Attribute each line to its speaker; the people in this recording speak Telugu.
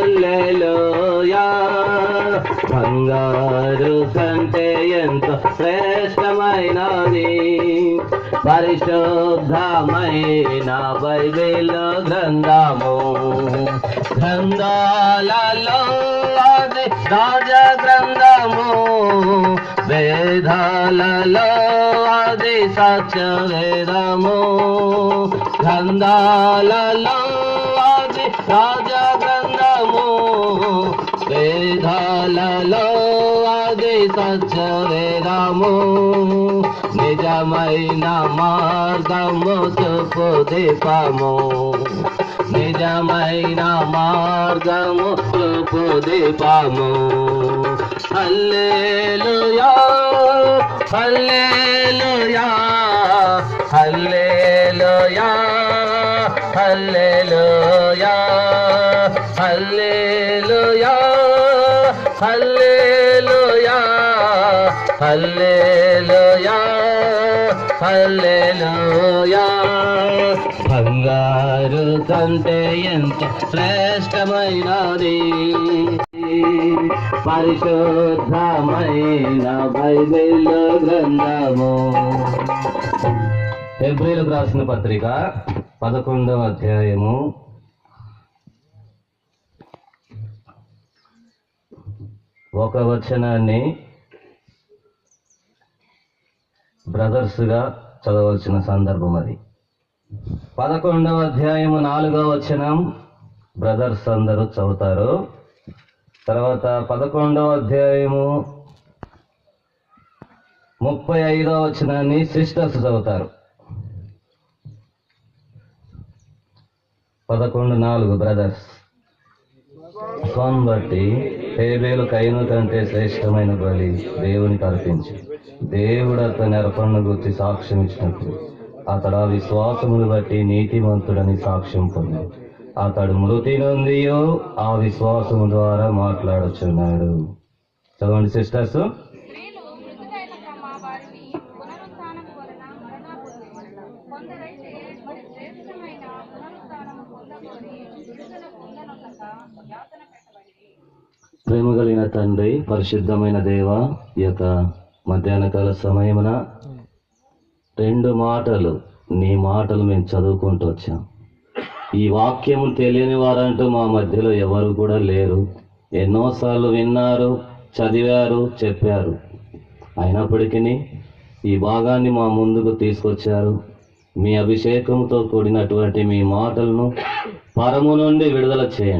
Speaker 1: హల్లెలూయా. బంగారు కంటే ఎంతో శ్రేష్టమైనది పరిశుద్ధమైన బైబిల్ గ్రంథము. గ్రంథాలలో అది రాజ గ్రంథము, వేదాలలో అది సత్య వేదము. గ్రంథాలలో అది రాజ గ్రంథము, వేదాలలో అది సత్య వేదము. నిజమైన మార్గము చూపు దీపము, నిజమైన మార్గము చూపు దీపము. హల్లెలూయా హల్లెలూయా హల్లెలూయా హల్లెలూయా హల్లెలూయా హల్లెలూయా హల్లెలూయా హల్లెలూయా. బంగారు కంటే ఎంత శ్రేష్టమైనది పరిశుద్ధమైన బైబిల్ గ్రంథము. హెబ్రీయులకు రాసిన పత్రిక 11వ అధ్యాయము 1వ వచనాన్ని బ్రదర్స్గా చదవలసిన సందర్భం అది. 11వ అధ్యాయము 4వ వచనం బ్రదర్స్ అందరూ చదువుతారు. తర్వాత 11వ అధ్యాయము 35వ వచనాన్ని సిస్టర్స్ చదువుతారు. 11:4 బ్రదర్స్. స్వం బట్టి హేబేలు కయీను కంటే శ్రేష్టమైన బలి దేవునికి అర్పించి దేవుడు అతని అర్పణను గుర్తి సాక్ష్యం ఇచ్చినట్లు అతడు ఆ విశ్వాసమును బట్టి నీతిమంతుడని సాక్ష్యం పొంది అతడు మృతి నొందియో ఆ విశ్వాసము ద్వారా మాట్లాడుచున్నాడు. చదవండి సిస్టర్స్. ప్రేమ కలిగిన తండ్రి, పరిశుద్ధమైన దేవ, ఈ యొక్క మధ్యాహ్నకాల సమయమున 2 మాటలు నీ మాటలు మేము చదువుకుంటూ వచ్చాం. ఈ వాక్యము తెలియని వారంటూ మా మధ్యలో ఎవరు కూడా లేరు. ఎన్నోసార్లు విన్నారు, చదివారు, చెప్పారు. అయినప్పటికీ ఈ భాగాన్ని మా ముందుకు తీసుకొచ్చారు. మీ అభిషేకంతో కూడినటువంటి మీ మాటలను పరము నుండి విడుదల చేయండి.